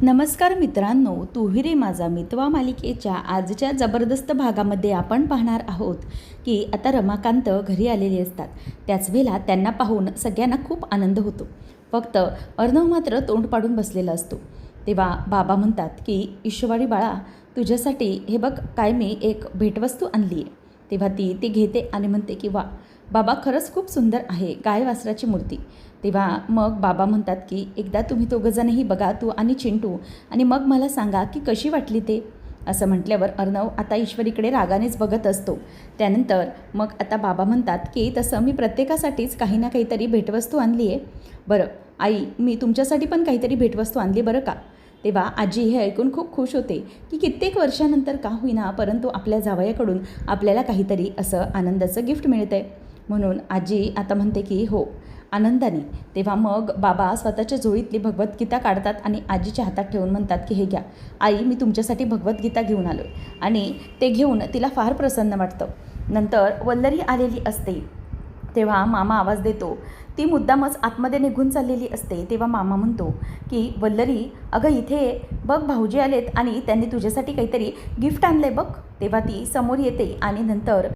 नमस्कार मित्रांनो, तू ही रे माझा मितवा मालिकेच्या आजच्या जबरदस्त भागामध्ये आपण पाहणार आहोत की आता रमाकांत घरी आलेले असतात. त्याच वेळेला त्यांना पाहून सगळ्यांना खूप आनंद होतो. फक्त अर्णव मात्र तोंड पाडून बसलेला असतो. तेव्हा बाबा म्हणतात की ईश्वरी बाळा, तुझ्यासाठी हे बघ काय मी एक भेटवस्तू आणली आहे. तेव्हा ती घेते आणि म्हणते की वा बाबा, खरंच खूप सुंदर आहे, गाय वासराची मूर्ती. तेव्हा मग बाबा म्हणतात की एकदा तुम्ही दोघंजणही बघा, तू आणि चिंटू, आणि मग मला सांगा की कशी वाटली ते. असं म्हटल्यावर अर्णव आता ईश्वरीकडे रागानेच बघत असतो. त्यानंतर मग आता बाबा म्हणतात की तसं मी प्रत्येकासाठीच काही ना काहीतरी भेटवस्तू आणली आहे. बरं आई, मी तुमच्यासाठी पण काहीतरी भेटवस्तू आणली बरं का. तेव्हा आजी हे ऐकून खूप खुश होते की कित्येक वर्षानंतर का होईना, परंतु आपल्या जावयाकडून आपल्याला काहीतरी असं आनंदाचं गिफ्ट मिळतं आहे. म्हणून आजी आता म्हणते की हो, आनंदाने. तेव्हा मग बाबा स्वतःच्या झोळीतली भगवद्गीता काढतात आणि आजीच्या हातात ठेवून म्हणतात की हे घ्या आई, मी तुमच्यासाठी भगवद्गीता घेऊन आलो आहे. आणि ते घेऊन तिला फार प्रसन्न वाटतं. नंतर वल्लरी आलेली असते. तेव्हा मामा आवाज देतो. ती मुद्दामच आतमध्ये निघून चाललेली असते. तेव्हा मामा म्हणतो की वल्लरी, अगं इथे बघ, भाऊजी आलेत आणि त्यांनी तुझ्यासाठी काहीतरी गिफ्ट आणलं आहे बघ. तेव्हा ती समोर येते आणि नंतर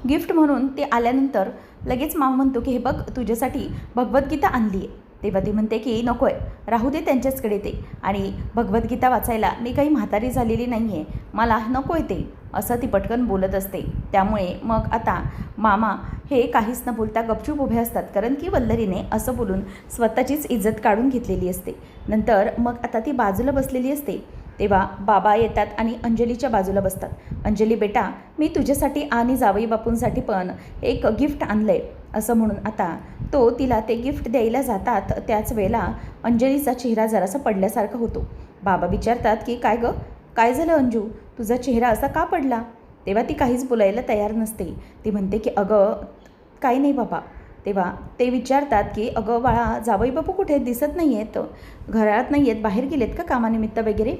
गिफ्ट म्हणून ते आल्यानंतर लगेच मामा म्हणतो की हे बघ, तुझ्यासाठी भगवद्गीता आणली आहे. तेव्हा ती म्हणते की नको आहे, राहू दे त्यांच्याचकडे ते, आणि भगवद्गीता वाचायला मी काही म्हातारी झालेली नाही आहे, मला नको आहे ते, असं ती पटकन बोलत असते. त्यामुळे मग आता मामा हे काहीच न बोलता गपचूप उभे असतात, कारण की वल्लरीने असं बोलून स्वतःचीच इज्जत काढून घेतलेली असते. नंतर मग आता ती बाजूला बसलेली असते. तेव्हा बाबा येतात आणि अंजलीच्या बाजूला बसतात. अंजली बेटा, मी तुझ्यासाठी आणि जावई बापूंसाठी पण एक गिफ्ट आणलं आहे, असं म्हणून आता तो तिला ते गिफ्ट द्यायला जातात. त्याच वेळेला अंजलीचा चेहरा जरासा पडल्यासारखा होतो. बाबा विचारतात की काय गं, काय झालं अंजू, तुझा चेहरा असा का पडला. तेव्हा ती काहीच बोलायला तयार नसते. ती म्हणते की अगं काही नाही बाबा. तेव्हा ते विचारतात की अगं बाळा, जावई बापू कुठे दिसत नाही आहेत, घरात नाही आहेत, बाहेर गेलेत का कामानिमित्त वगैरे.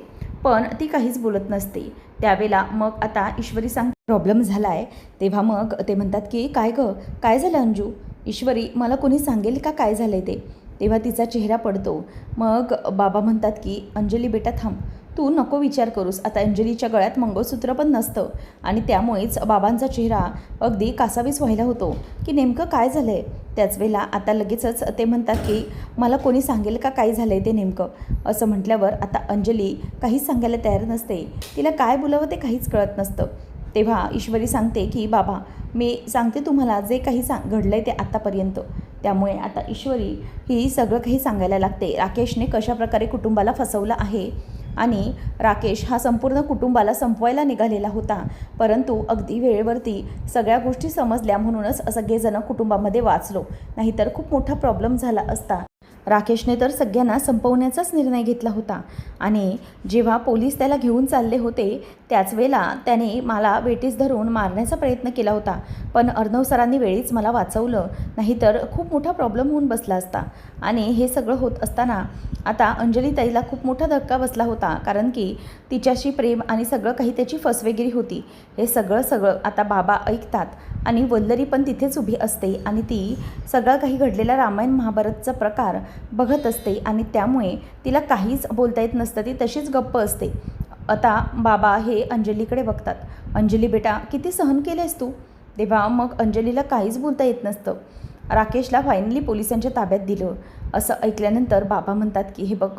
पण ती काहीच बोलत नसते. त्यावेळेला मग आता ईश्वरी सांगते प्रॉब्लेम झाला आहे. तेव्हा मग ते म्हणतात की काय गं, काय झालं अंजू. ईश्वरी, मला कोणी सांगेल का काय झालं आहे ते. तेव्हा तिचा चेहरा पडतो. मग बाबा म्हणतात की अंजली बेटा थांब, तू नको विचार करूस. आता अंजलीच्या गळ्यात मंगळसूत्र पण नसतं आणि त्यामुळेच बाबांचा चेहरा अगदी कासावीस व्हायला होतो की नेमकं काय झालं आहे. त्याच वेळेला आता लगेचच ते म्हणतात की मला कोणी सांगेल का काय झालं आहे ते नेमकं. असं म्हटल्यावर आता अंजली काहीच सांगायला तयार नसते. तिला काय बोलावं ते काहीच कळत नसतं. तेव्हा ईश्वरी सांगते की बाबा, मी सांगते तुम्हाला जे काही घडलं आहे ते आत्तापर्यंत. त्यामुळे आता ईश्वरी ही सगळं काही सांगायला लागते. राकेशने कशाप्रकारे कुटुंबाला फसवलं आहे आणि राकेश हा संपूर्ण कुटुंबाला संपवायला निघालेला होता, परंतु अगदी वेळेवरती सगळ्या गोष्टी समजल्या म्हणूनच सगळेजण कुटुंबामध्ये वाचलो, नाहीतर खूप मोठा प्रॉब्लेम झाला असता. राकेशने तर सगळ्यांना संपवण्याचाच निर्णय घेतला होता. आणि जेव्हा पोलीस त्याला घेऊन चालले होते त्याच वेळेला त्याने मला वेटीस धरून मारण्याचा प्रयत्न केला होता, पण अर्णव सरांनी वेळीच मला वाचवलं, नाहीतर खूप मोठा प्रॉब्लेम होऊन बसला असता. आणि हे सगळं होत असताना आता अंजली ताईला खूप मोठा धक्का बसला होता, कारण की तिच्याशी प्रेम आणि सगळं काही त्याची फसवेगिरी होती. हे सगळं आता बाबा ऐकतात आणि वल्लरी पण तिथेच उभी असते आणि ती सगळं काही घडलेला रामायण महाभारतचा प्रकार बघत असते आणि त्यामुळे तिला काहीच बोलता येत नसतं. ती तशीच गप्प असते. आता बाबा हे अंजलीकडे बघतात. अंजली बेटा, किती सहन केलेस तू. तेव्हा मग अंजलीला काहीच बोलता येत नसतं. राकेशला फायनली पोलिसांच्या ताब्यात दिलं. असं ऐकल्यानंतर बाबा म्हणतात की हे बघ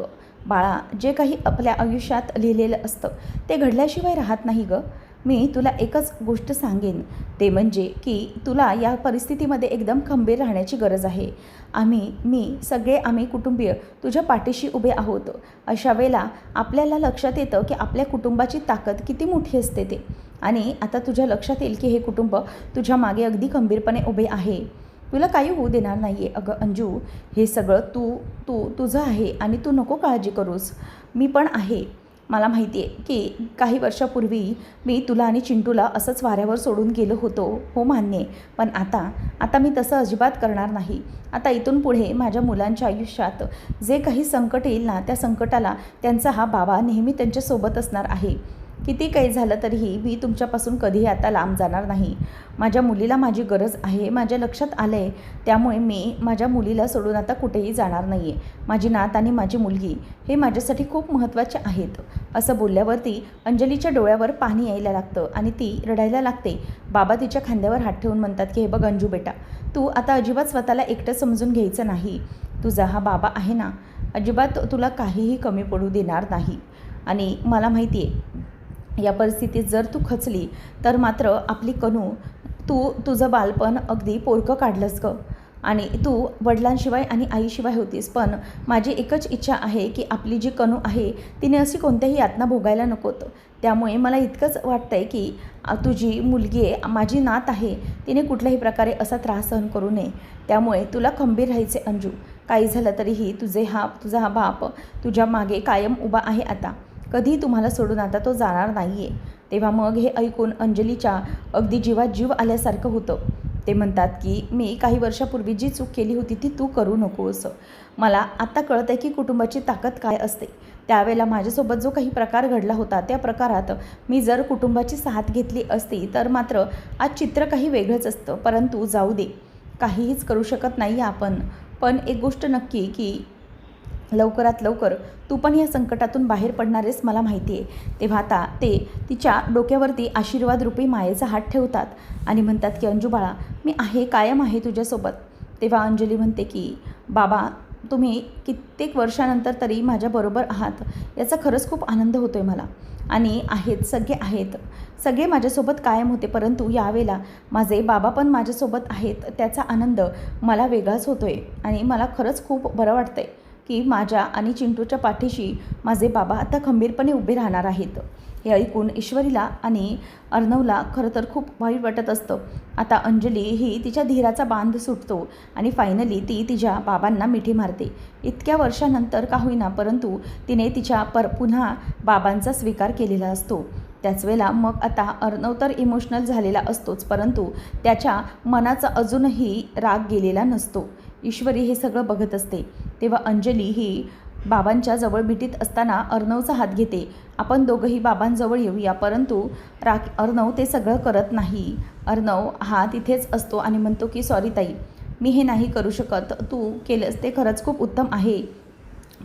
बाळा, जे काही आपल्या आयुष्यात लिहिलेलं असतं ते घडल्याशिवाय राहत नाही गं. मी तुला एकच गोष्ट सांगेन, ते म्हणजे की तुला या परिस्थितीमध्ये एकदम खंबीर राहण्याची गरज आहे. आम्ही कुटुंबीय तुझ्या पाठीशी उभे आहोत. अशा वेळेला आपल्याला लक्षात येतं की आपल्या कुटुंबाची ताकद किती मोठी असते ते. आणि आता तुझ्या लक्षात येईल की हे कुटुंब तुझ्या मागे अगदी खंबीरपणे उभे आहे, तुला काही होऊ देणार नाही आहे. अगं अंजू, हे सगळं तुझं आहे आणि तू नको काळजी करूस, मी पण आहे. मला माहिती आहे की काही वर्षापूर्वी मी तुला आणि चिंटूला असंच वाऱ्यावर सोडून गेलो होतो, हो मान्य आहे, पण आता मी तसं अजिबात करणार नाही. आता इथून पुढे माझ्या मुलांच्या आयुष्यात जे काही संकट येईल ना, त्या संकटाला त्यांचा हा बाबा नेहमी त्यांच्यासोबत असणार आहे. किती काही झालं तरीही मी तुमच्यापासून कधीही आता लांब जाणार नाही. माझ्या मुलीला माझी गरज आहे, माझ्या लक्षात आलं आहे. त्यामुळे मी माझ्या मुलीला सोडून आता कुठेही जाणार नाही आहे. माझी नात आणि माझी मुलगी हे माझ्यासाठी खूप महत्त्वाचे आहेत. असं बोलल्यावरती अंजलीच्या डोळ्यावर पाणी यायला लागतं आणि ती रडायला लागते. बाबा तिच्या खांद्यावर हात ठेवून म्हणतात की हे बघ अंजू बेटा, तू आता अजिबात स्वतःला एकटं समजून घ्यायचं नाही. तुझा हा बाबा आहे ना, अजिबात तुला काहीही कमी पडू देणार नाही. आणि मला माहिती आहे या परिस्थितीत जर तू खचली तर मात्र आपली कनू, तुझं बालपण अगदी पोरकं काढलंस गं. आणि तू वडिलांशिवाय आणि आईशिवाय होतीस. पण माझी एकच इच्छा आहे की आपली जी कनू आहे तिने अशी कोणत्याही यातना भोगायला नकोत. त्यामुळे मला इतकंच वाटतं आहे की तुझी मुलगी आहे, माझी नात आहे, तिने कुठल्याही प्रकारे असा त्रास सहन करू नये. त्यामुळे तुला खंबीर राहायचे अंजू. काही झालं तरीही तुझा हा बाप तुझ्या मागे कायम उभा आहे. आता कधीही तुम्हाला सोडून आता तो जाणार नाही आहे. तेव्हा मग हे ऐकून अंजलीच्या अगदी जीवात जीव आल्यासारखं होतं. ते म्हणतात की मी काही वर्षापूर्वी जी चूक केली होती ती तू करू नकोस. मला आत्ता कळत आहे की कुटुंबाची ताकद काय असते. त्यावेळेला माझ्यासोबत जो काही प्रकार घडला होता त्या प्रकारात मी जर कुटुंबाची साथ घेतली असती तर मात्र आज चित्र काही वेगळंच असतं. परंतु जाऊ दे, काहीच करू शकत नाही आपण. पण एक गोष्ट नक्की की लवकरात लवकर तू पण या संकटातून बाहेर पडणार आहेस, मला माहिती आहे. तेव्हा आता ते तिच्या डोक्यावरती आशीर्वाद रूपी मायेचा हात ठेवतात आणि म्हणतात की अंजू बाळा, मी आहे, कायम आहे तुझ्यासोबत. तेव्हा अंजली म्हणते की बाबा, तुम्ही कित्येक वर्षानंतर तरी माझ्याबरोबर आहात, याचा खरंच खूप आनंद होतो आहे मला. आणि आहेत, सगळे माझ्यासोबत कायम होते. परंतु यावेळेला माझे बाबा पण माझ्यासोबत आहेत, त्याचा आनंद मला वेगळाच होतो आहे. आणि मला खरंच खूप बरं वाटतं आहे की माझ्या आणि चिंटूच्या पाठीशी माझे बाबा आता खंबीरपणे उभे राहणार आहेत. हे ऐकून ईश्वरीला आणि अर्णवला खरं तर खूप वाईट वाटत असतं. आता अंजली ही तिच्या धीराचा बांध सुटतो आणि फायनली ती तिच्या बाबांना मिठी मारते. इतक्या वर्षानंतर का होईना, परंतु तिने तिच्या पुन्हा बाबांचा स्वीकार केलेला असतो. त्याच वेळेला मग आता अर्णव तर इमोशनल झालेला असतोच, परंतु त्याच्या मनाचा अजूनही राग गेलेला नसतो. ईश्वरी हे सगळं बघत असते. तेव्हा अंजली ही बाबांच्या जवळ मिठीत असताना अर्णवचा हात घेते. आपण दोघंही बाबांजवळ येऊया. परंतु अर्णव ते सगळं करत नाही. अर्णव हा तिथेच असतो आणि म्हणतो की सॉरी ताई, मी हे नाही करू शकत. तू केलंस ते खरंच खूप उत्तम आहे,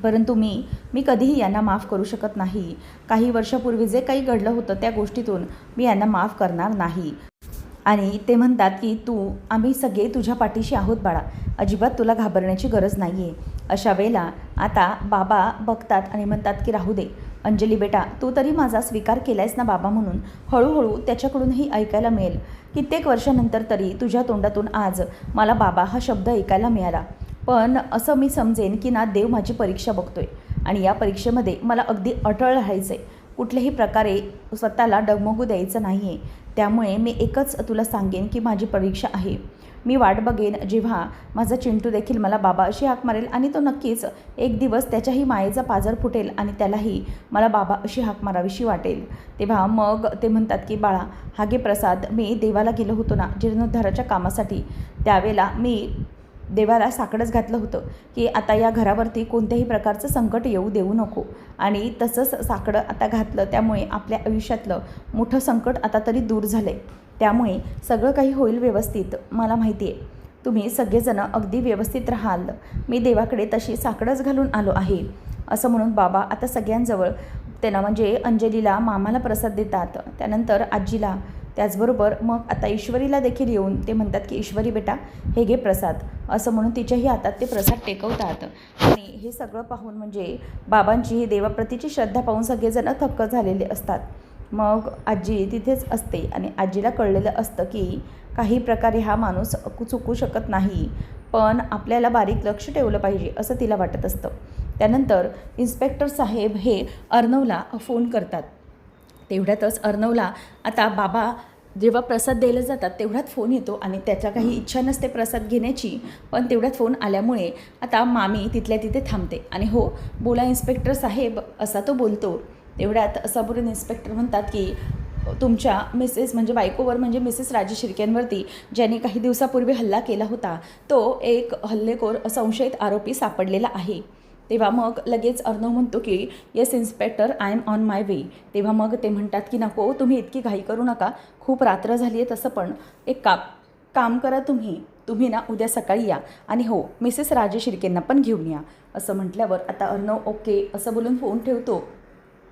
परंतु मी कधीही यांना माफ करू शकत नाही. काही वर्षापूर्वी जे काही घडलं होतं त्या गोष्टीतून मी यांना माफ करणार नाही. आणि ते म्हणतात की आम्ही सगळे तुझ्या पाठीशी आहोत बाळा, अजिबात तुला घाबरण्याची गरज नाही आहे. अशा वेळेला आता बाबा बघतात आणि म्हणतात की राहू दे अंजली बेटा, तू तरी माझा स्वीकार केला आहेस ना बाबा म्हणून. हळूहळू त्याच्याकडूनही ऐकायला मिळेल. कित्येक वर्षानंतर तरी तुझ्या तोंडातून आज मला बाबा हा शब्द ऐकायला मिळाला. पण असं मी समजेन की ना, देव माझी परीक्षा बघतोय आणि या परीक्षेमध्ये मला अगदी अटळ राहायचं आहे. कुठल्याही प्रकारे स्वतःला डगमगू द्यायचं नाही आहे. त्यामुळे मी एकच तुला सांगेन की माझी परीक्षा आहे. मी वाट बघेन जेव्हा माझा चिंटू देखील मला बाबा अशी हाक मारेल आणि तो नक्कीच एक दिवस त्याच्याही मायेचा पाझर फुटेल आणि त्यालाही मला बाबा अशी हाक मारावीशी वाटेल. तेव्हा मग ते म्हणतात की बाळा, हा घे प्रसाद. मी देवाला गेलो होतो ना जीर्णोद्धाराच्या कामासाठी, त्यावेळेला मी देवाला साकडंच घातलं होतं की आता या घरावरती कोणत्याही प्रकारचं संकट येऊ देऊ नको. आणि तसंच साकडं आता घातलं, त्यामुळे आपल्या आयुष्यातलं मोठं संकट आता तरी दूर झालं आहे. त्यामुळे सगळं काही होईल व्यवस्थित. मला माहिती आहे तुम्ही सगळेजणं अगदी व्यवस्थित राहाल. मी देवाकडे तशी साकडंच घालून आलो आहे. असं म्हणून बाबा आता सगळ्यांजवळ त्यांना म्हणजे अंजलीला, मामाला प्रसाद देतात, त्यानंतर आजीला, त्याचबरोबर मग आता ईश्वरीला देखील येऊन ते म्हणतात की ईश्वरी बेटा, हे घे प्रसाद. असं म्हणून तिच्याही हातात ते प्रसाद टेकवतात. आणि हे सगळं पाहून म्हणजे बाबांची ही देवाप्रतीची श्रद्धा पाहून सगळेजण थक्क झालेले असतात. मग आजी तिथेच असते आणि आजीला कळलेलं असतं की काही प्रकारे हा माणूस चुकू शकत नाही, पण आपल्याला बारीक लक्ष ठेवलं पाहिजे असं तिला वाटत असतं. त्यानंतर इन्स्पेक्टर साहेब हे अर्णवला फोन करतात. तेवढ्यातच अर्णवला आता बाबा जेव्हा प्रसाद द्यायला जातात तेवढ्यात फोन येतो आणि त्याच्या काही इच्छा नसते प्रसाद घेण्याची, पण तेवढ्यात फोन आल्यामुळे आता मामी तिथल्या तिथे थांबते आणि हो बोला इन्स्पेक्टर साहेब असा तो बोलतो. तेवढ्यात सबोरीन इन्स्पेक्टर म्हणतात की तुमच्या मिसेस म्हणजे बायकोवर म्हणजे मिसेस राजेश शिर्क्यांवरती ज्याने काही दिवसापूर्वी हल्ला केला होता तो एक हल्लेखोर संशयित आरोपी सापडलेला आहे. तेव्हा मग लगेच अर्णव म्हणतो की yes inspector, I am on my way. तेव्हा मग ते म्हणतात की नको, तुम्ही इतकी घाई करू नका, खूप रात्र झाली आहे. तसं पण एक काम करा, तुम्ही ना उद्या सकाळी या आणि हो, मिसेस राजे शिर्केंना पण घेऊन या. असं म्हटल्यावर आता अर्णव ओके असं बोलून फोन ठेवतो.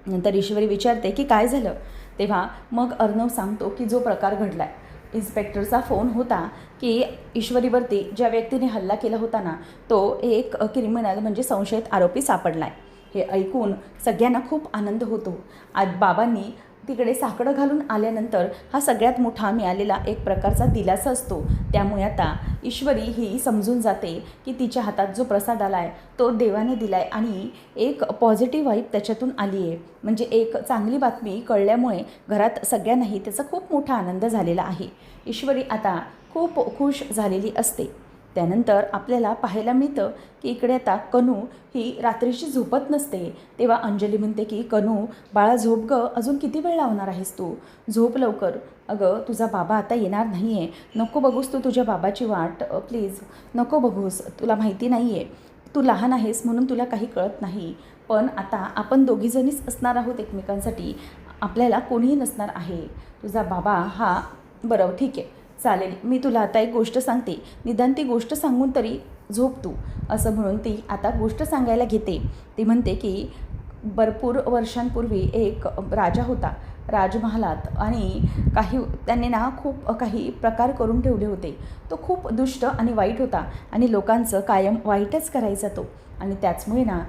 नंतर ईश्वरी विचारते की काय झालं. तेव्हा मग अर्णव सांगतो की जो प्रकार घडला आहे, इन्स्पेक्टरचा फोन होता की ईश्वरीवरती ज्या व्यक्तीने हल्ला केला होता ना, तो एक क्रिमिनल म्हणजे संशयित आरोपी सापडला आहे. हे ऐकून सगळ्यांना खूप आनंद होतो. आज बाबांनी तिकडे साकडं घालून आल्यानंतर हा सगळ्यात मोठा मिळालेला एक प्रकारचा दिलासा असतो. त्यामुळे आता ईश्वरी ही समजून जाते की तिच्या हातात जो प्रसाद आला आहे तो देवाने दिला आहे आणि एक पॉझिटिव्ह वाईब त्याच्यातून आली आहे. म्हणजे एक चांगली बातमी कळल्यामुळे घरात सगळ्यांनाही त्याचा खूप मोठा आनंद झालेला आहे. ईश्वरी आता खूप खुश झालेली असते. त्यानंतर आपल्याला पाहायला मिळतं की इकडे आता कनू ही रात्रीची झोपत नसते. तेव्हा अंजली म्हणते की कनू बाळा झोप गं, अजून किती वेळ लावणार आहेस तू, झोप लवकर. अगं तुझा बाबा आता येणार नाही आहे, नको बघूस तू तुझ्या बाबाची वाट, प्लीज नको बघूस. तुला माहिती नाही आहे, तू लहान आहेस म्हणून तुला काही कळत नाही, पण आता आपण दोघीजणीच असणार आहोत एकमेकांसाठी, आपल्याला कोणीही नसणार आहे. तुझा बाबा हा बरं ठीक आहे चालेल, मी तुला आता एक गोष्ट सांगते, निदान ती गोष्ट सांगून तरी झोप तू. असं म्हणून ती आता गोष्ट सांगायला घेते. ती म्हणते की भरपूर वर्षांपूर्वी एक राजा होता राजमहालात आणि त्यांनी ना खूप काही प्रकार करून ठेवले होते. तो खूप दुष्ट आणि वाईट होता आणि लोकांचं कायम वाईटच करायचा तो. आणि त्याचमुळे ना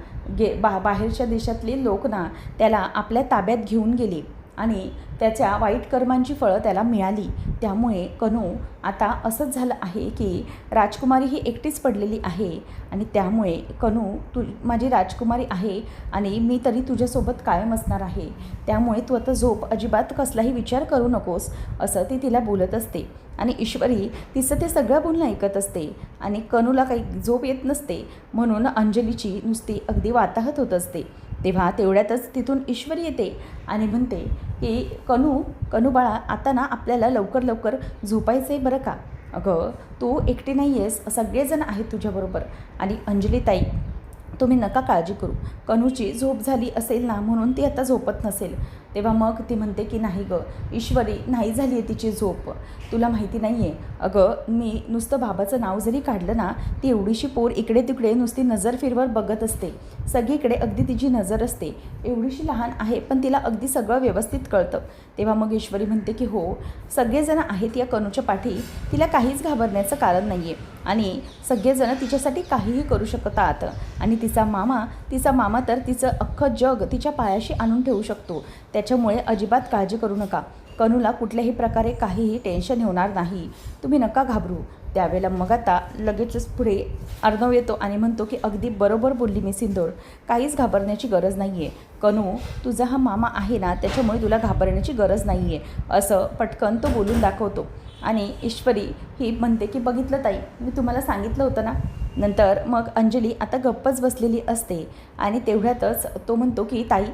बाहेरच्या देशातले लोक ना त्याला आपल्या ताब्यात घेऊन गेले आणि त्याच्या वाईट कर्मांची फळं त्याला मिळाली. त्यामुळे कनू आता असंच झालं आहे की राजकुमारी ही एकटीच पडलेली आहे आणि त्यामुळे कनू तू माझी राजकुमारी आहे आणि मी तरी तुझ्यासोबत कायम असणार आहे. त्यामुळे तू आता झोप, अजिबात कसलाही विचार करू नकोस, असं ती तिला बोलत असते. आणि ईश्वरी तिचं ते सगळं बोलणं ऐकत असते आणि कनूला काही झोप येत नसते म्हणून अंजलीची नुसती अगदी वाताहत होत असते. तेव्हा तेवढ्यातच तिथून ईश्वरी येते आणि म्हणते की कनू बाळा, आता ना आपल्याला लवकर लवकर झोपायचं आहे बरं का. अगं तू एकटी नाही आहेस, सगळेजण आहेत तुझ्याबरोबर. आणि अंजली ताई, तुम्ही नका काळजी करू, कनूची झोप झाली असेल ना म्हणून ती आता झोपत नसेल. तेव्हा मग ती म्हणते की नाही गं ईश्वरी, नाही झाली आहे तिची झोप, तुला माहिती नाही आहे. अगं मी नुसतं बाबाचं नाव जरी काढलं ना, ती एवढीशी पोर इकडे तिकडे नुसती नजर फिरवर बघत असते, सगळीकडे अगदी तिची नजर असते. एवढीशी लहान आहे पण तिला अगदी सगळं व्यवस्थित कळतं. तेव्हा मग ईश्वरी म्हणते की हो, सगळेजण आहेत या कनूच्या पाठी, तिला काहीच घाबरण्याचं कारण नाही आहे आणि सगळेजण तिच्यासाठी काहीही करू शकतात. आणि तिचा मामा तर तिचं अख्खं जग तिच्या पायाशी आणून ठेवू शकतो. त्याच्यामुळे अजिबात काळजी करू नका, कनूला कुठल्याही प्रकारे काहीही टेन्शन होणार नाही, तुम्ही नका घाबरू. त्यावेळेला मग आता लगेचच पुढे अर्णव येतो आणि म्हणतो की अगदी बरोबर बोलली मी सिंदूर, काहीच घाबरण्याची गरज नाही आहे. कनू तुझा हा मामा आहे ना, त्याच्यामुळे तुला घाबरण्याची गरज नाही आहे, असं पटकन तो बोलून दाखवतो. आणि ईश्वरी ही म्हणते की बघितलं ताई, मी तुम्हाला सांगितलं होतं ना. नंतर मग अंजली आता गप्पच बसलेली असते आणि तेवढ्यातच तो म्हणतो की ताई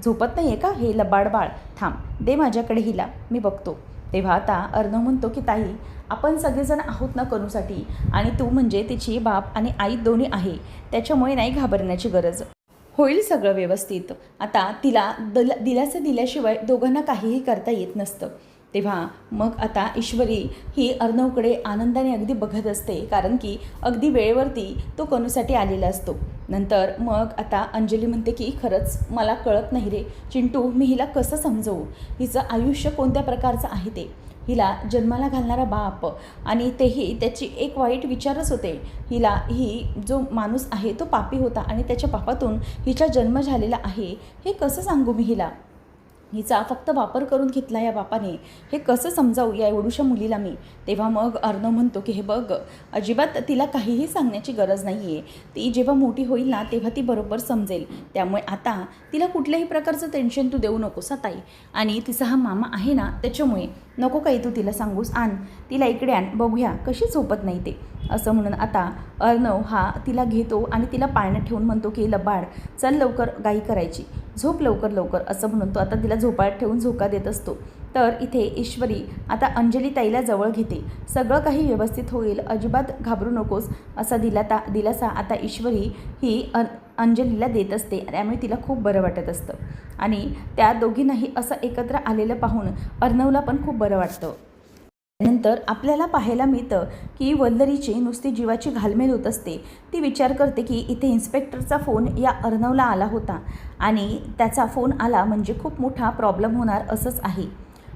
झोपत नाही आहे का हे लबाड बाळ, थांब दे माझ्याकडे हिला, मी बघतो. तेव्हा आता अर्णव म्हणतो की ताई आपण सगळेजण आहोत ना कनूसाठी, आणि तू म्हणजे तिची बाप आणि आई दोन्ही आहे, त्याच्यामुळे नाही घाबरण्याची गरज, होईल सगळं व्यवस्थित. आता तिला दिलासा दिल्याशिवाय दोघांना काहीही करता येत नसतं. तेव्हा मग आता ईश्वरी ही अर्णवकडे आनंदाने अगदी बघत असते, कारण की अगदी वेळेवरती तो कनूसाठी आलेला असतो. नंतर मग आता अंजली म्हणते की खरंच मला कळत नाही रे चिंटू, मी हिला कसं समजवू, हिचं आयुष्य कोणत्या प्रकारचं आहे ते, हिला जन्माला घालणारा बाप आणि तेही त्याची एक वाईट विचारच होते. ही जो माणूस आहे तो पापी होता आणि त्याच्या पापातून हिचा जन्म झालेला आहे, हे कसं सांगू मी हिला, हिचा फक्त वापर करून घेतला या बापाने, हे कसं समजावू या एवढूशा मुलीला मी. तेव्हा मग अर्णव म्हणतो की हे बघ, अजिबात तिला काहीही सांगण्याची गरज नाही आहे, ती जेव्हा मोठी होईल ना तेव्हा ती बरोबर समजेल. त्यामुळे आता तिला कुठल्याही प्रकारचं टेन्शन तू देऊ नकोस ताई, आणि तिचा हा मामा आहे ना त्याच्यामुळे नको काही तू तिला सांगूस, आण तिला इकडे आण, बघूया कशी झोपत नाही ते. असं म्हणून आता अर्णव हा तिला घेतो आणि तिला पाळण्यात ठेवून म्हणतो की लबाड चल लवकर गाई करायची, झोप लवकर लवकर, असं म्हणून तो आता तिला झोपाळ्यात ठेवून झोका देत असतो. तर इथे ईश्वरी आता अंजली ताईला जवळ घेते, सगळं काही व्यवस्थित होईल, अजिबात घाबरू नकोस असा दिलासा आता ईश्वरी ही अंजलीला देत असते. त्यामुळे तिला खूप बरं वाटत असतं आणि त्या दोघींनाही असं एकत्र आलेलं पाहून अर्णवला पण खूप बरं वाटतं. नंतर आपल्याला पाहायला मिळतं की वल्लरीची नुसती जीवाची घालमेल होत असते. ती विचार करते की इथे इन्स्पेक्टरचा फोन या अर्णवला आला होता आणि त्याचा फोन आला म्हणजे खूप मोठा प्रॉब्लेम होणार असंच आहे.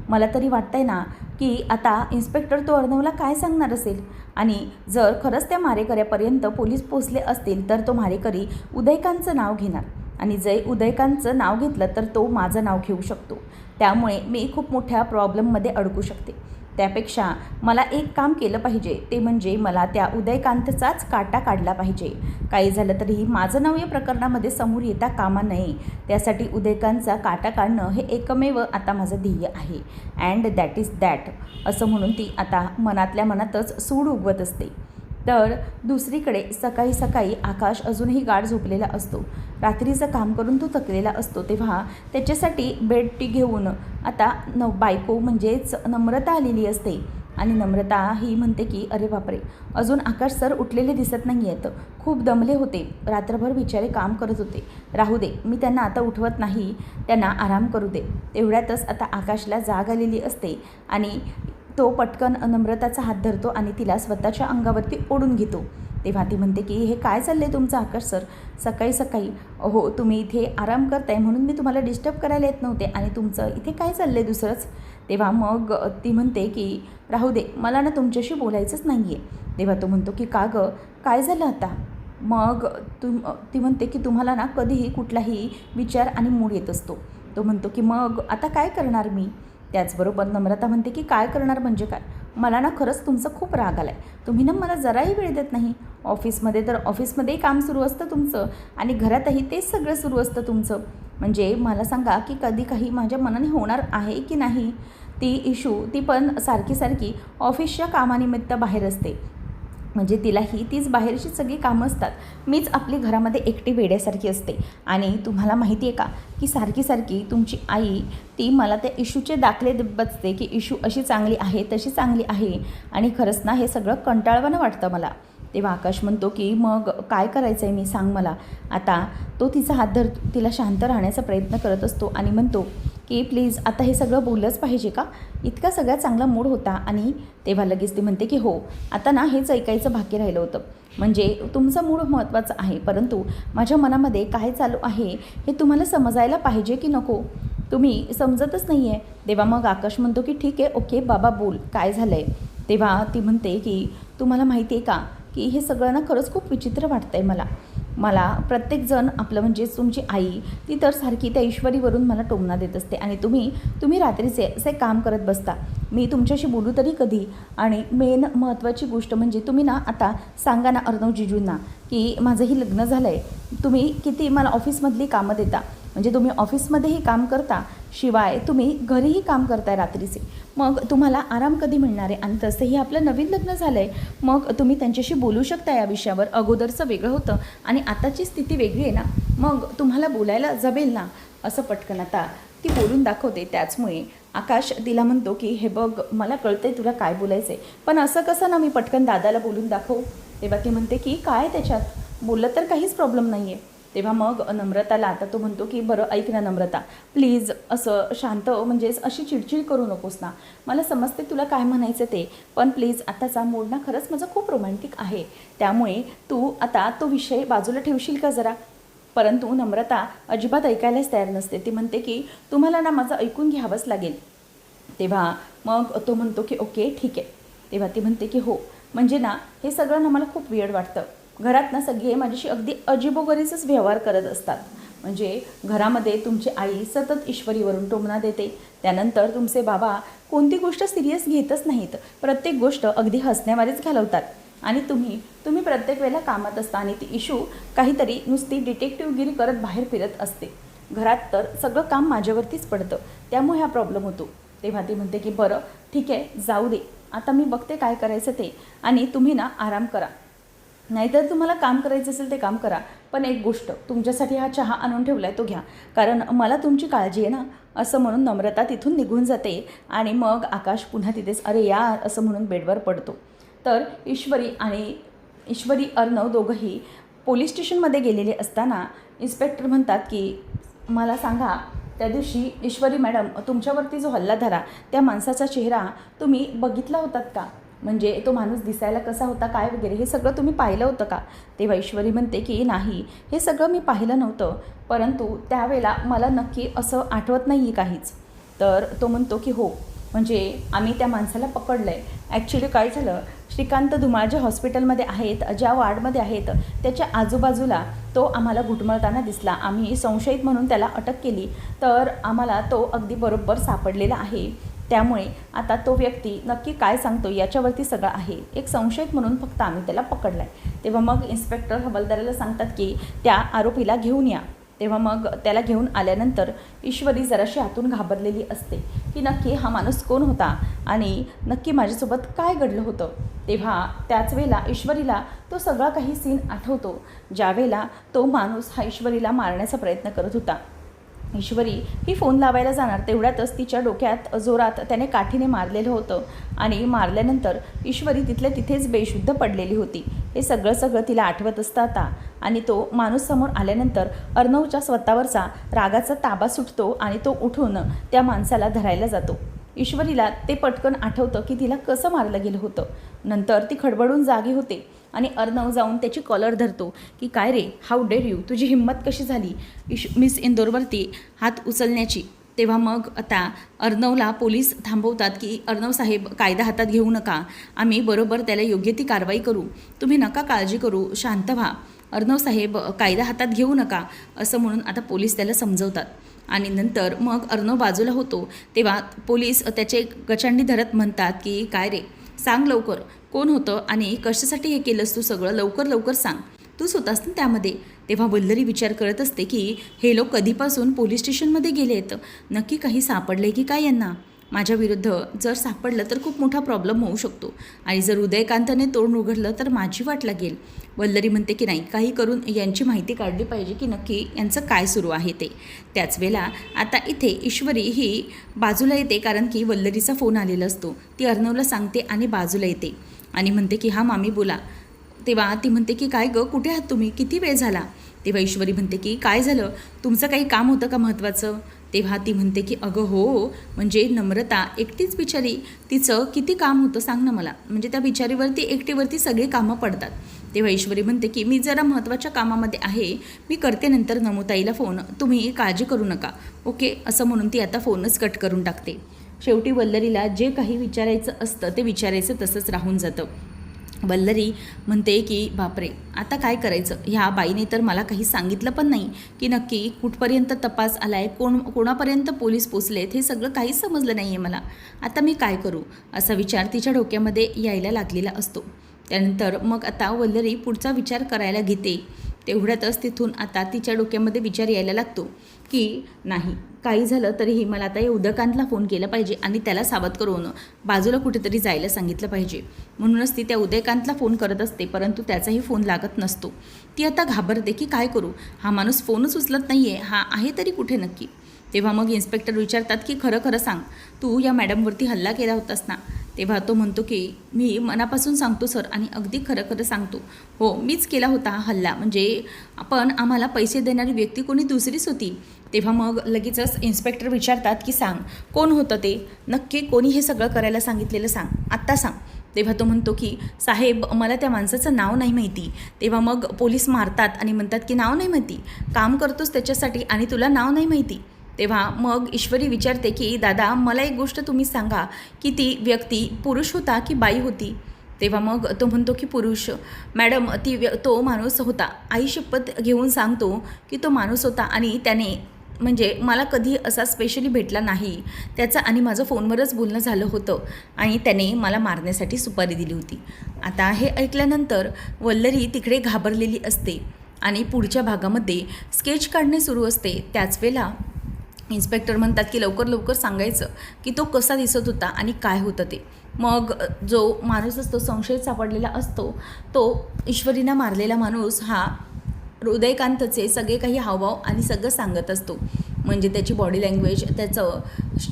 मला तरी वाटतंय ना की आता इन्स्पेक्टर तो अर्णवला काय सांगणार असेल आणि जर खरंच त्या मारेकऱ्यापर्यंत पोलीस पोचले असतील तर तो मारेकरी उदयकांचं नाव घेणार आणि जर उदयकांचं नाव घेतलं तर तो माझं नाव घेऊ शकतो. त्यामुळे मी खूप मोठ्या प्रॉब्लेममध्ये अडकू शकते. त्यापेक्षा मला एक काम केलं पाहिजे, ते म्हणजे मला त्या उदयकांतचाच काटा काढला पाहिजे. काही झालं तरीही माझं नाव या प्रकरणामध्ये समोर येता कामा नये. त्यासाठी उदयकांतचा काटा काढणं हे एकमेव आता माझं ध्येय आहे. अँड दॅट इज दॅट असं म्हणून ती आता मनातल्या मनातच सूड उगवत असते. तर दुसरीकडे सकाळी सकाळी आकाश अजूनही गाढ झोपलेला असतो. रात्रीचं काम करून तो थकलेला असतो. तेव्हा त्याच्यासाठी बेड टी घेऊन आता बायको म्हणजेच नम्रता आलेली असते आणि नम्रता ही म्हणते की अरे बापरे, अजून आकाश सर उठलेले दिसत नाही आहेत, खूप दमले होते, रात्रभर बिचारे काम करत होते, राहू दे, मी त्यांना आता उठवत नाही, त्यांना आराम करू दे. तेवढ्यातच आता आकाशला जाग आलेली असते आणि तो पटकन नम्रताचा हात धरतो आणि तिला स्वतःच्या अंगावरती ओढून घेतो. तेव्हा ती म्हणते की हे काय चाललं आहे तुमचं आकाश सर, सकाळी सकाळी? हो, तुम्ही इथे आराम करताय म्हणून मी तुम्हाला डिस्टर्ब करायला येत नव्हते आणि तुमचं इथे काय चाललं आहे दुसरंच? तेव्हा मग ती म्हणते की राहू दे, मला ना तुमच्याशी बोलायचंच नाही आहे. तेव्हा तो म्हणतो की का गं, काय झालं आता? मग ती म्हणते की तुम्हाला ना कधीही कुठलाही विचार आणि मूड येत असतो. तो म्हणतो की मग आता काय करणार मी? त्याचबरोबर नम्रता म्हणते की काय करणार म्हणजे काय, मला ना खरंच तुमचं खूप राग आला आहे. तुम्ही ना मला जराही वेळ देत नाही. ऑफिसमध्ये तर ऑफिसमध्येही काम सुरू असतं तुमचं आणि घरातही तेच सगळं सुरू असतं तुमचं. म्हणजे मला सांगा की कधी काही माझ्या मनाने होणार आहे की नाही? ती इशू ती पण सारखी सारखी ऑफिसच्या कामानिमित्त बाहेर असते. म्हणजे तिलाही तीच बाहेरची सगळी कामं असतात. मीच आपली घरामध्ये एकटी वेड्यासारखी असते. आणि तुम्हाला माहिती आहे का की सारखी सारखी तुमची आई ती मला त्या इशूचे दाखले बसते की इशू अशी चांगली आहे, तशी चांगली आहे आणि खरंच ना हे सगळं कंटाळवाणं वाटतं मला. तेव्हा आकाश म्हणतो की मग काय करायचं आहे मी, सांग मला. आता तो तिचा हात धर तिला शांत राहण्याचा प्रयत्न करत असतो आणि म्हणतो की प्लीज आता हे सगळं बोललंच पाहिजे का? इतका सगळ्यात चांगला मूड होता. आणि तेव्हा लगेच ती म्हणते की हो, आता ना हेच ऐकायचं बाकी राहिलं होतं. म्हणजे तुमचा मूड महत्त्वाचा आहे, परंतु माझ्या मनामध्ये काय चालू आहे हे तुम्हाला समजायला पाहिजे की नको? तुम्ही समजतच नाही आहे. तेव्हा मग आकाश म्हणतो की ठीक आहे, ओके बाबा बोल, काय झालं आहे? तेव्हा ती म्हणते की तुम्हाला माहिती आहे का की हे सगळं ना खरंच खूप विचित्र वाटतं आहे मला प्रत्येकजण आपलं म्हणजेच तुमची आई ती तर सारखी त्या ईश्वरीवरून मला टोमणा देत असते आणि तुम्ही रात्रीचे असे काम करत बसता. मी तुमच्याशी बोलू तरी कधी? आणि मेन महत्त्वाची गोष्ट म्हणजे तुम्ही ना आता सांगा ना अर्णव जिजूंना की माझंही लग्न झालं आहे, तुम्ही किती मला ऑफिसमधली कामं देता, म्हणजे तुम्ही ऑफिसमध्येही काम करता, शिवाय तुम्ही घरीही काम करताय रात्रीचे, मग तुम्हाला आराम कधी मिळणार आहे? आणि तसंही आपलं नवीन लग्न झालं आहे, मग तुम्ही त्यांच्याशी बोलू शकता या विषयावर. अगोदरचं वेगळं होतं आणि आताची स्थिती वेगळी आहे ना, मग तुम्हाला बोलायला जमेल ना? असं पटकन आता ती बोलून दाखवते. त्याचमुळे आकाश तिला म्हणतो की हे बघ, मला कळतंय तुला काय बोलायचं आहे, पण असं कसं ना मी पटकन दादाला बोलून दाखवू? तेव्हा ती म्हणते की काय त्याच्यात, बोललं तर काहीच प्रॉब्लेम नाही आहे. तेव्हा मग नम्रताला आता तो म्हणतो की बरं ऐक ना नम्रता, प्लीज असं शांत म्हणजेच अशी चिडचिड करू नकोस ना, मला समजते तुला काय म्हणायचं ते, पण प्लीज आताचा मूड ना खरंच माझा खूप रोमॅन्टिक आहे, त्यामुळे तू आता तो विषय बाजूला ठेवशील का जरा? परंतु नम्रता अजिबात ऐकायलाच तयार नसते. ती म्हणते की तुम्हाला ना माझं ऐकून घ्यावंच लागेल. तेव्हा मग तो म्हणतो की ओके ठीक आहे. तेव्हा ती म्हणते की हो, म्हणजे ना हे सगळं ना मला खूप वियर्ड वाटतं. घरात ना सगळे माझ्याशी अगदी अजिबोगरीचंच व्यवहार करत असतात. म्हणजे घरामध्ये तुमची आई सतत ईश्वरीवरून टोमणा देते, त्यानंतर तुमचे बाबा कोणती गोष्ट सिरियस घेतच नाहीत, प्रत्येक गोष्ट अगदी हसण्यावारेच घालवतात आणि तुम्ही प्रत्येक वेळेला कामात असता आणि ती इशू काहीतरी नुसती डिटेक्टिव्हगिरी करत बाहेर फिरत असते. घरात तर सगळं काम माझ्यावरतीच पडतं, त्यामुळे हा प्रॉब्लेम होतो. तेव्हा ती म्हणते की बरं ठीक आहे, जाऊ दे, आता मी बघते काय करायचं ते, आणि तुम्ही ना आराम करा, नाहीतर तुम्हाला काम करायचं असेल ते काम करा, पण एक गोष्ट, तुमच्यासाठी हा चहा आणून ठेवला आहे तो घ्या, कारण मला तुमची काळजी आहे ना. असं म्हणून नम्रता तिथून निघून जाते आणि मग आकाश पुन्हा तिथेच अरे यार असं म्हणून बेडवर पडतो. तर ईश्वरी अर्णव दोघंही पोलीस स्टेशनमध्ये गेलेले असताना इन्स्पेक्टर म्हणतात की मला सांगा, त्या दिवशी ईश्वरी मॅडम तुमच्यावरती जो हल्ला झाला त्या माणसाचा चेहरा तुम्ही बघितला होतात का? म्हणजे तो माणूस दिसायला कसा होता, काय वगैरे हे सगळं तुम्ही पाहिलं होतं का? तेव्हा ईश्वरी म्हणते की नाही, हे सगळं मी पाहिलं नव्हतं, परंतु त्यावेळेला मला नक्की असं आठवत नाही आहे काहीच. तर तो म्हणतो की हो, म्हणजे आम्ही त्या माणसाला पकडलं आहे. ॲक्च्युली काय झालं, श्रीकांत धुमाळ ज्या हॉस्पिटलमध्ये आहेत, ज्या वार्डमध्ये आहेत, त्याच्या आजूबाजूला तो आम्हाला घुटमळताना दिसला. आम्ही संशयित म्हणून त्याला अटक केली, तर आम्हाला तो अगदी बरोबर सापडलेला आहे. त्यामुळे आता तो व्यक्ती नक्की काय सांगतो याच्यावरती सगळं आहे. एक संशयित म्हणून फक्त आम्ही त्याला पकडला आहे. तेव्हा मग इन्स्पेक्टर हवालदाराला सांगतात की त्या आरोपीला घेऊन या. तेव्हा मग त्याला घेऊन आल्यानंतर ईश्वरी जराशी आतून घाबरलेली असते की नक्की हा माणूस कोण होता आणि नक्की माझ्यासोबत काय घडलं होतं. तेव्हा त्याच वेळेला ईश्वरीला तो सगळा काही सीन आठवतो, ज्यावेळेला तो माणूस हा ईश्वरीला मारण्याचा प्रयत्न करत होता. ईश्वरी ही फोन लावायला जाणार तेवढ्यातच तिच्या डोक्यात जोरात त्याने काठीने मारलेलं होतं आणि मारल्यानंतर ईश्वरी तिथल्या तिथेच बेशुद्ध पडलेली होती. हे सगळं तिला आठवत असतं आता. आणि तो माणूस समोर आल्यानंतर अर्णवच्या स्वतःवरचा रागाचा ताबा सुटतो आणि तो उठून त्या माणसाला धरायला जातो. ईश्वरीला ते पटकन आठवतं की तिला कसं मारलं गेलं होतं. नंतर ती खडबडून जागी होते आणि अर्णव जाऊन त्याची कॉलर धरतो की काय रे, हाऊ डेअर यू, तुझी हिंमत कशी झाली मिस इंदोरवरती हात उचलण्याची. तेव्हा मग आता अर्णवला पोलीस थांबवतात की अर्णव साहेब, कायदा हातात घेऊ नका, आम्ही बरोबर त्याला योग्य ती कारवाई करू, तुम्ही नका काळजी करू, शांत व्हा अर्णव साहेब, कायदा हातात घेऊ नका, असं म्हणून आता पोलीस त्याला समजवतात. आणि नंतर मग अर्णव बाजूला होतो तेव्हा पोलीस त्याचे गचांडी धरत म्हणतात की काय रे, सांग लवकर, कोण होतं आणि कशासाठी हे केलंस तू सगळं, लवकर सांग, तूच होतास ना त्यामध्ये. तेव्हा वल्लरी विचार करत असते की हे लोक कधीपासून पोलीस स्टेशनमध्ये गेले आहेत, नक्की काही सापडले की काय यांना. माझ्या विरुद्ध जर सापडलं तर खूप मोठा प्रॉब्लेम होऊ शकतो आणि जर उदयकांतने तोंड उघडलं तर माझी वाट लागेल. वल्लरी म्हणते की नाही, काही करून यांची माहिती काढली पाहिजे की नक्की यांचं काय सुरू आहे ते. त्याच वेळेला आता इथे ईश्वरी ही बाजूला येते कारण की वल्लरीचा फोन आलेला असतो. ती अर्णवला सांगते आणि बाजूला येते आणि म्हणते की हां मामी बोला. तेव्हा ती म्हणते की काय गं, कुठे आहात तुम्ही, किती वेळ झाला. तेव्हा ईश्वरी म्हणते की काय झालं, तुमचं काही काम होतं का महत्त्वाचं. तेव्हा ती म्हणते की अगं हो, म्हणजे नम्रता एकटीच बिचारी, तिचं किती काम होतं सांग ना मला, म्हणजे त्या बिचारीवरती एकटीवरती सगळी कामं पडतात. तेव्हा ईश्वरी म्हणते की मी जरा महत्त्वाच्या कामामध्ये आहे, मी करते नंतर नमोताईला फोन, तुम्ही काळजी करू नका, ओके, असं म्हणून ती आता फोनच कट करून टाकते. शेवटी वल्लरीला जे काही विचारायचं असतं ते विचारायचं तसंच राहून जातं. वल्लरी म्हणते की बापरे, आता काय करायचं, ह्या बाईने तर मला काही सांगितलं पण नाही की नक्की कुठपर्यंत तपास आला आहे, कोणापर्यंत पोलीस पोचलेत, हे सगळं काहीच समजलं नाही आहे मला, आता मी काय करू, असा विचार तिच्या डोक्यामध्ये यायला लागलेला असतो. त्यानंतर मग आता वल्लरी पुढचा विचार करायला घेते. तेवढ्यातच तिथून आता तिच्या डोक्यामध्ये विचार यायला लागतो की नाही, काही झालं तरीही मला आता या उदयकांतला फोन केला पाहिजे आणि त्याला सावध करून बाजूला कुठेतरी जायला सांगितलं पाहिजे. म्हणूनच ती त्या उदयकांतला फोन करत असते, परंतु त्याचाही फोन लागत नसतो. ती आता घाबरते की काय करू, हा माणूस फोनच उचलत नाही आहे, हा आहे तरी कुठे नक्की. तेव्हा मग इन्स्पेक्टर विचारतात की खरं सांग, तू या मॅडमवरती हल्ला केला होतास ना. तेव्हा तो म्हणतो की मी मनापासून सांगतो सर आणि अगदी खरं सांगतो, हो मीच केला होता हा हल्ला, म्हणजे पण आम्हाला पैसे देणारी व्यक्ती कोणी दुसरीच होती. तेव्हा मग लगेचच इन्स्पेक्टर विचारतात की सांग कोण होतं ते, नक्की कोणी हे सगळं करायला सांगितलेलं सांग, आत्ता सांग. तेव्हा तो म्हणतो की साहेब मला त्या माणसाचं नाव नाही माहिती. तेव्हा मग पोलीस मारतात आणि म्हणतात की नाव नाही माहिती, काम करतोस त्याच्यासाठी आणि तुला नाव नाही माहिती. तेव्हा मग ईश्वरी विचारते की दादा मला एक गोष्ट तुम्ही सांगा की ती व्यक्ती पुरुष होता की बाई होती. तेव्हा मग तो म्हणतो की पुरुष. मॅडम तो माणूस होता, आई शपथ घेऊन सांगतो की तो माणूस होता आणि त्याने म्हणजे मला कधी असा स्पेशली भेटला नाही, त्याचं आणि माझं फोनवरच बोलणं झालं होतं आणि त्याने मला मारण्यासाठी सुपारी दिली होती. आता हे ऐकल्यानंतर वल्लरी तिकडे घाबरलेली असते आणि पुढच्या भागामध्ये स्केच काढणे सुरू असते. त्याच वेळेला इन्स्पेक्टर म्हणतात की लवकर सांगायचं की तो कसा दिसत होता आणि काय होतं ते. मग जो माणूस असतो संशयित सापडलेला असतो, तो ईश्वरीनं मारलेला माणूस हा उदयकांतचे सगळे काही हावभाव आणि सगळं सांगत असतो, म्हणजे त्याची बॉडी लँग्वेज, त्याचं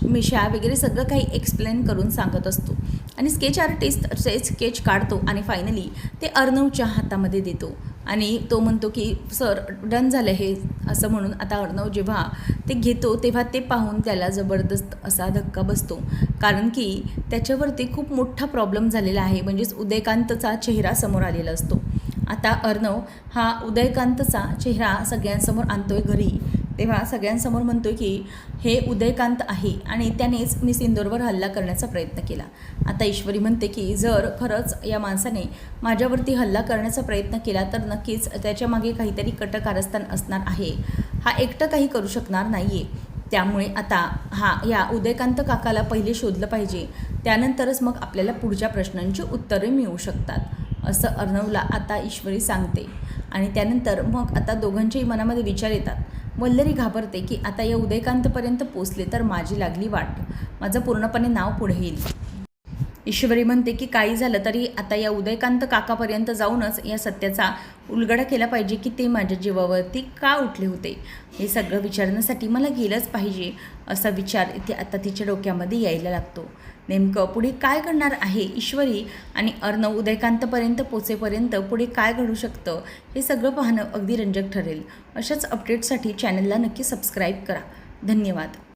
मिशा वगैरे सगळं काही एक्सप्लेन करून सांगत असतो. आणि स्केच आर्टिस्ट स्केच काढतो आणि फायनली ते अर्णवच्या हातामध्ये देतो. आणि तो म्हणतो की सर डन झालं हे असं म्हणून. आता अर्णव जेव्हा ते घेतो तेव्हा ते पाहून त्याला जबरदस्त असा धक्का बसतो, कारण की त्याच्यावरती खूप मोठा प्रॉब्लेम झालेला आहे. म्हणजेच उदयकांतचा चेहरा समोर आलेला असतो. आता अर्णव हा उदयकांतचा चेहरा सगळ्यांसमोर आणतोय घरी, तेव्हा सगळ्यांसमोर म्हणतो की हे उदयकांत आहे आणि त्यानेच मी सिंदूरवर हल्ला करण्याचा प्रयत्न केला. आता ईश्वरी म्हणते की जर खरंच या माणसाने माझ्यावरती हल्ला करण्याचा प्रयत्न केला तर नक्कीच त्याच्यामागे काहीतरी कटकारस्थान असणार आहे. हा एकटं काही करू शकणार नाही आहे. त्यामुळे आता या उदयकांत काकाला पहिले शोधलं पाहिजे, त्यानंतरच मग आपल्याला पुढच्या प्रश्नांची उत्तरे मिळू शकतात असं अर्णवला आता ईश्वरी सांगते. आणि त्यानंतर मग आता दोघांच्याही मनामध्ये विचार येतात. वल्लरी घाबरते की आता या उदयकांतपर्यंत पोचले तर माझी लागली वाट, माझं पूर्णपणे नाव पुढे येईल. ईश्वरी म्हणते की काही झालं तरी आता या उदयकांत काकापर्यंत जाऊनच या सत्याचा उलगडा केला पाहिजे की ते माझ्या जीवावरती का उठले होते. हे सगळं विचारण्यासाठी मला गेलंच पाहिजे असा विचार इथे आता तिच्या डोक्यामध्ये यायला लागतो. नेमकं पुढे काय घडणार आहे ईश्वरी आणि अर्णव उदयकांतपर्यंत पोचेपर्यंत पुढे काय घडू शकतं हे सगळं पाहणं अगदी रंजक ठरेल. अशाच अपडेट्ससाठी चॅनलला नक्की सबस्क्राईब करा. धन्यवाद.